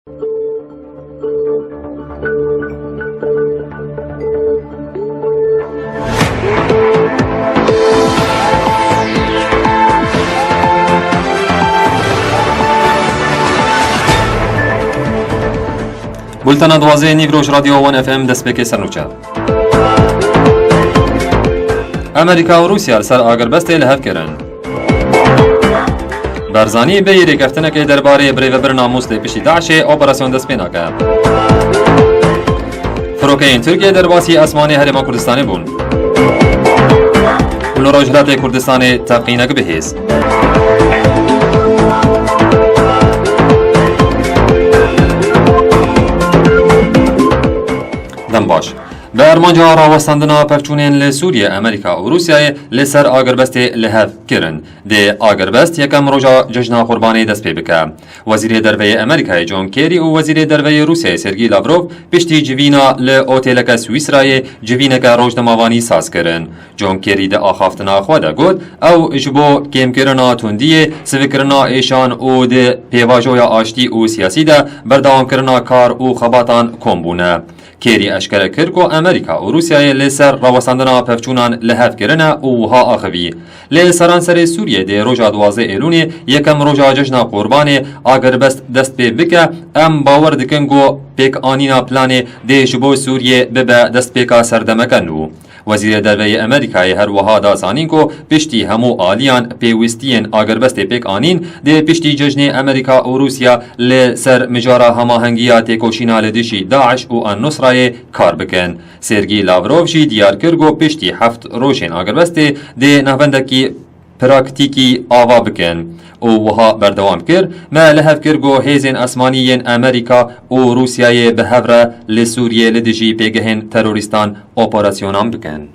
بولتنا دوازه نیوروش رادیو وان اف ام دست بکی سرنوچه. امریکا و روسیا سر آگربسته لحف کرن. برزانی به ایره گفتنه که درباره بریو برناموس لپشی داعش اپراسیون دست پینا که. فروکین ترکیه در باسی اسمانی هرما کردستانی بون. ولوراجلات کردستان تقینک بهیز. دم باش. به ارمانجا راوستاندنا پرچونین لسوریه امریکا و روسیای لسر آگربست لحف کرن. ده آگربست یکم روژا جشن قربانی دست پی بکه. وزیر دروی امریکای جون کیری و وزیر دروی روسیای سرگی لاوروف پشتی جوینا لأوتیلک سویسرای جوینک روشنموانی ساز کرن. جون کیری ده آخافتنا خواده گود او جبو کم کرنا تندیه سوکرنا ایشان او ده پیواجویا آشتی و سیاسی ده بردوام کرنا کار و خباتان کمبونه. کیری اشکره کرد که امریکا و روسیای لسر راوستاندنا پفچونان لحف کرنه و ها آخوی. لسران سر سوریه ده روژا دوازه ایلونی یکم روژا جشن قربان آگربست دست پی بکه ام باور دکن گو پیک آنینا پلان ده جبو سوریه ببه دست پیکا سردمکنو. وزیر دروی امریکای هر وها دا زانین کو پشتی همو آلیان پیوستین آگربست پیک آنین ده پشتی جشن امریکا و روسیا لسر مجارا هماهنگیا تکوشینا لدشی داعش و النصرای کار بکن. سرگی لاوروف جی دیار کرگو پشتی 7 روشن آگربست ده نهوندکی پراکتیکی آوا بکن. او وها بردوام کر ما لحف کرگو هیزن اسمانیین امریکا و روسیای به هفره لسوریه لدجی پیگهن تروریستان اپراسیونام بکن.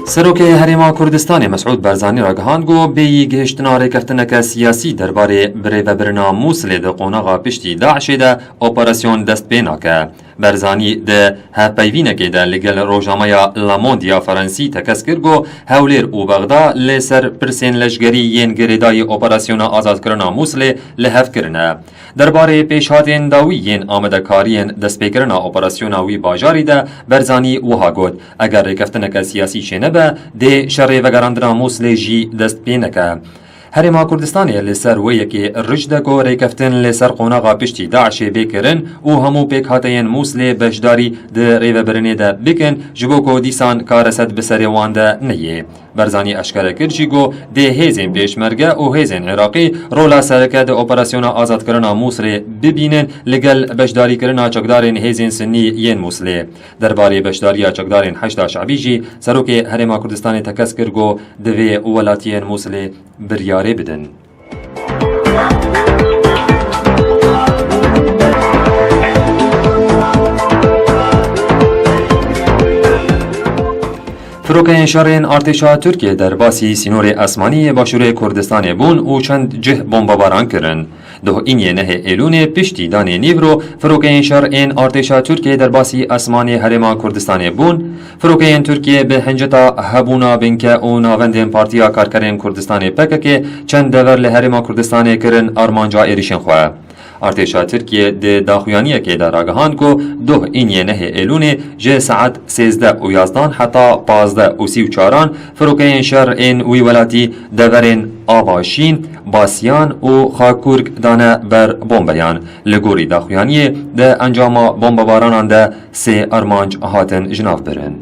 سروک هرما کردستان مسعود برزانی را گهاند گو بی گهشتنا ریکفتنک سیاسی درباره بریو برناموس لید قوناغا پشتی داعش ده اپراسیون دست پینا که. برزانی ده هپیوینکی ده لگل روژامایا لاموندیا فرانسی تکس کرگو هولیر و بغدا لسر پرسین لشگری ین گریدای اپراسیون آزاد کرنا موسل لحف کرنه. درباره پیشهاتین داوی ین آمده کارین دست پی کرنا اپراسیوناوی باجاری ده برزانی وها گود اگر ریکفتنک سیاسی شنبه ده شر وگراندنا موسل جی دست پینکه. هرما کردستانی لسر ویکی رجده گو ریکفتن لسر قوناغا پشتی داعش بکرن و همو پیک هاتین موسل بشداری ده ریو برنه ده بکن جبو کو دیسان کارست بسری وانده نیه. برزانی اشکره کرچی گو ده هیزن پیشمرگه و هیزن عراقی رولا سرکه ده اپراسیون آزاد کرنا موسل ببینن لگل بشداری کرنا چکدارین هیزن سنی ین موسل. درباره بشداری چکدارین 8 شعبی جی سروک هرما کردستانی تکس کرگو دوی ولاتین موسل بریاره بدن. فروکین شرین ارتشا ترکیه در باسی سینور اسمانی باشور کردستان بون و چند جه بمباران کرن. ده این نه ایلون پشتی دان نیورو فروکین شرین ارتشا ترکیه در باسی اسمانی هرما کردستان بون. فروکین ترکیه به هنجتا هبونا بنکه و ناوندین پارتیا کارکرین کردستان پکه چند دور لهرما کردستان کرن ارمانجا ایریشن خواه. ارتشا ترکیه ده داخویانیه که در آگهان کو ده اینیه نه ایلونه جه ساعت 13 و 11 حتی 15 و 34 فروکین شر این وی ولاتی دورین آواشین باسیان و خاکورک دانه بر بومبیان لگوری داخویانیه ده انجام بومبارانان ده 3 ارمانج هاتن جناف برن.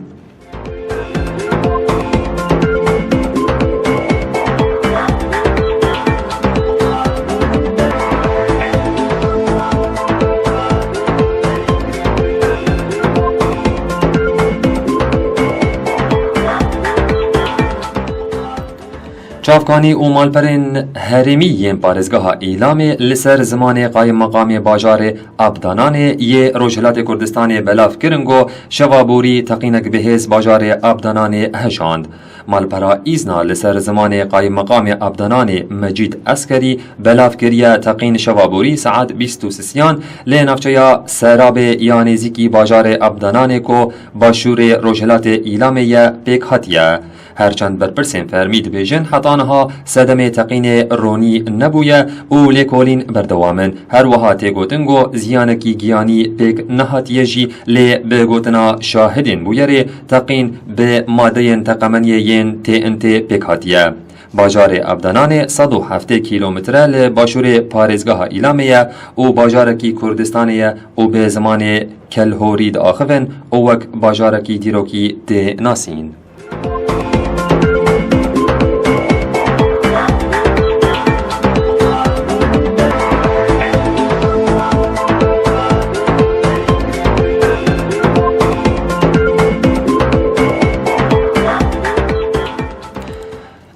چافکانی و مالپرین هرمی ین پارزگاه ایلام لسر زمان قایم مقام باجار ابدانان یه روشلات کردستان بلاف کرنگو شوابوری تقینک بهز باجار ابدانان هشاند. مالپرا ایزنا لسر زمان قایم مقام ابدانان مجید عسکری بلاف کریه تقین شوابوری ساعت 23 لنفچه سراب یانیزیکی باجار ابدانان کو باشور روجهلات ایلامیه پیک هاتیه. هرچند برپرسین فرمید بیجن حتانها صدمه تقین رونی نبویه او لیکولین بردوامن هر وها تیگوتنگو زیانکی گیانی پیک نهاتیه جی لی بگوتنا شاهدین بویره تقین به ماده تقمنیین TNT پیک هاتیه. باجار ابدانان 107 کیلومتره لباشور پارزگاه ایلامیه و باجارکی کردستانیه و به زمان کلهورید آخوین او وک باجارکی دیروکی ده ناسین.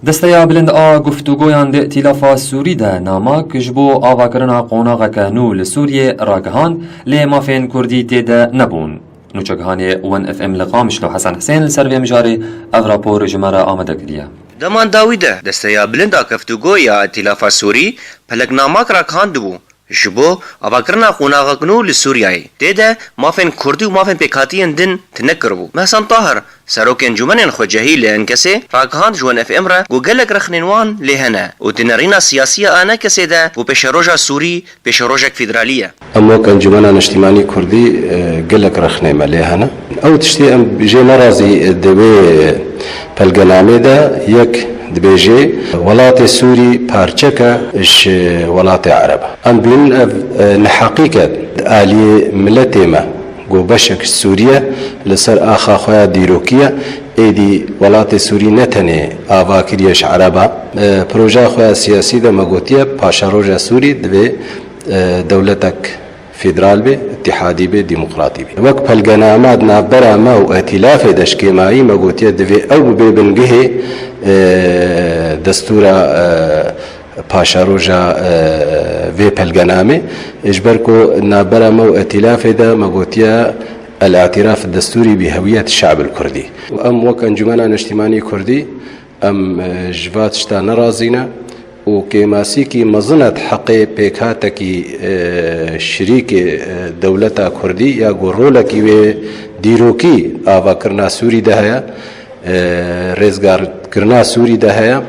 دستیا بلند گفتگویان ده ائتلاف سوری ده نامک جبو آواکرنا قوناغ نو لسوریه راگهان لی مافین کردی تیده نبون. نوچگهانی ون اف ام لقامشلو حسن حسین لسروی مجاری او راپور جمره آمده کریه. دمان داویده دستیا بلند گفتگویا ائتلاف سوری پلک نامک راگهان دبو. جبو آواکرنا قوناغ نو لسوریه تیده مافین کردی و مافین پیکاتیان دن تنکربو. محسن طاهر سروک انجمن خجهی لان کسی راگهان جوان اف ام را گوگلک رخنوان لهنا و دنرینا سیاسی آنها کسی ده و پیشروجا سوری پیشروجک فدرالیه. اموک انجمن اجتماعی کردی گلک رخنما لهنا او تشتی ام بجی نرازی دوی پلگنامه ده یک دبیجی ولات سوری پارچکه اش ولات عرب ام بین نحقیقت آلی ملتی ما گو بشک سوریه لسر آخا خواه دیروکیه ایدی ولات سوری نتنه آوا کریش عربا پروژه خواه سیاسی ده مگوتیه پاشاروژه سوری دوی دولتک فدرال به اتحادی به ديمقراطي به وقت پلگنامات نابرا ما و ائتلاف دشکیمایی مگوتیه دوی او ببنگه دستورا پاشاروجا وی پلگنامه اجبر کو نابرا مو ائتلاف ده مگوتیا الاعتراف الدستوري بهوية الشعب الكردي وام وك انجمنا اجتماعي كردي ام جوات شتا نرازينا وكماسي كي مظنة حقي بيكاتكي شريك دولتا كردي يا غورولكي و ديروكي آوا کرنا سوري دهيا رزگار کرنا سوري دهيا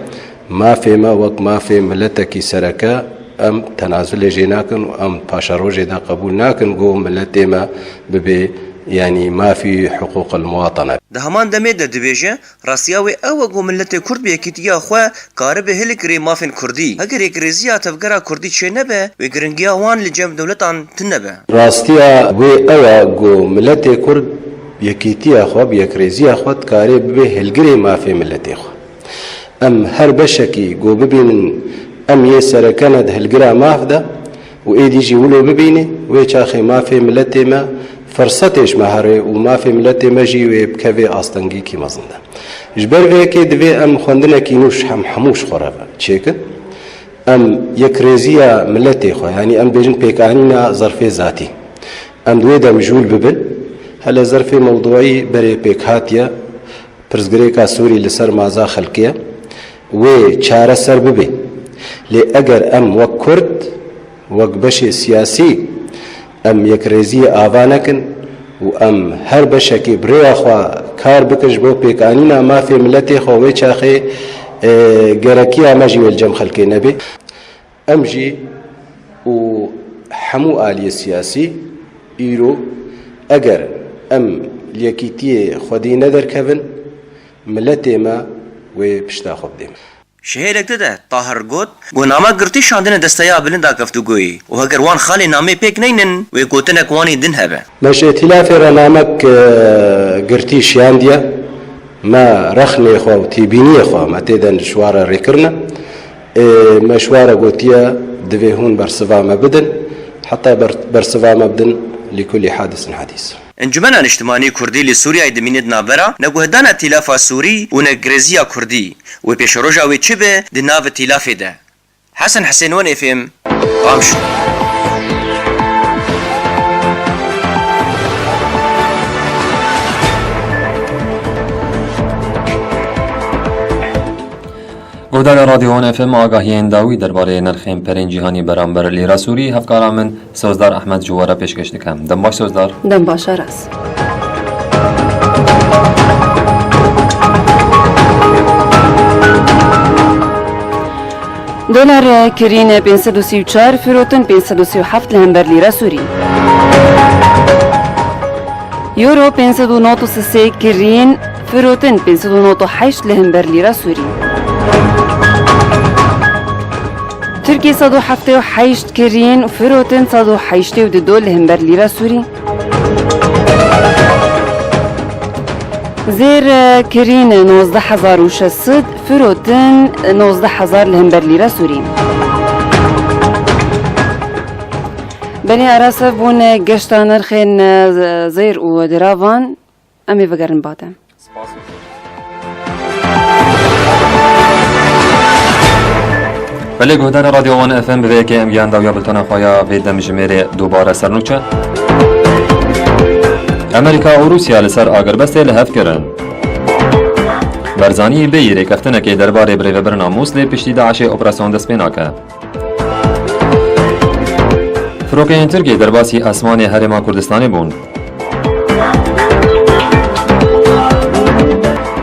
ما في ما وقت ما في ملتكي سركا ام تنازل جيناكن ام باشاروجي دا قبول ناكن جو ملتي ما ببي يعني ما في حقوق المواطنة ده همان دمه ده دبيجه راسياوي او جو ملت كرد بيكيتيا خو قارب هلكري مافن كردي اگر يكريزيا تفكرا كردي چه نبه ويگرنگيا وان لجم دولتان تنبه راستيا وي او جو ملت كرد يكيتيا خو بيكريزيا خو قارب هلگري مافي ملت خو ام هر بشكي جو ببين ام يسر كند هلگرا مافده و ايدي جي ولو ببيني ويچاخي مافي ملت ما فرصتش مهره وما في ملت مجي وبكفي أصلاً كي مزنده. جبر فيك دوي أم خندنا كينوش حموش خرافة. شيك أم يكرزيا ملتي خو يعني أم بيجن بيكانينا ظرف ذاتي. أم دوي دا مجهول ببن هلا ظرف موضوعي بري بيكهاتيا برزغريكا سوري لسر مازا خلقيا وشارة سر ببي لأجر أم وكرد وقبشي سياسي ام یکریزی آوانکن و ام هر بشکی برای خوا کار بکش بو پیکانینا ما فی ملت خوی چاخی گرکی آمجی والجم خلقی نبی ام جی و حمو آلی سیاسی ایرو اگر ام لیکیتی خودی ندر کفن ملت ما و پشتا خوب دیم شهرك ده طاهر قد وناما قرتيش عندنا دستيا بلندا كفتوغوي وهجر وان خالي نامي بيك نينن ويقوتنك واني دنهبه مش ائتلاف رنامك قرتيش يانديا ما رخني خو تيبيني خو ما تيدن شوارا ريكرنا مشوارا قوتيا دفيهون برسفا ما بدن حتى برسفا ما بدن لكل حادث حديث انجمنا اجتماعي كردي لسوريا دمينت نافرا نگوهدان ائتلاف سوري ونگرزيا كردي وبيشروجا ويتشبه دناف ائتلاف ده حسن حسين ون اف ام قامشو گهدار رادیوان اف ام آگاهی داوی درباره نرخ پرین جهانی برانبر لیره سوری هفکارا من سوزدار احمد جواره پیشکش دکم. دم باش سوزدار. دم باش راست. دلار کرین 534 فروتن 537 لهم بر لیره سوری. یورو 593 کرین فروتن 598 لهم بر لیره سوری. ترکیه 178 کرین فروتن 182 لهم بر لیره سوری. زیر کرین 19600 فروتن 19000 لهم بر لیره سوری. بنی عرصه بون گشتان نرخین زیر و دراوان امی وگرن بادم. بله گهدار رادیوان اف ام به که امگیان داویا بلتان خوایا به دم جمیر دوباره سرنوچه. امریکا و روسیا لسر آگربست لحف کرن. برزانی بی ریکفتنه که درباره بریو برناموس لی پشتی داعش اپراسیون دست پینا که. فروکین ترکی درباسی اسمان هرما کردستانی بون.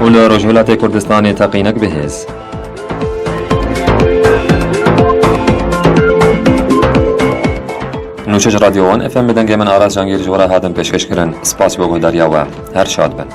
اول رجولات کردستان تقینک بهز. نوشش رادیوان اف ام بدنگ من آراز جانگیر جورا هادم پیشکش کرن. سپاس بگو دریا و هر شاد بن.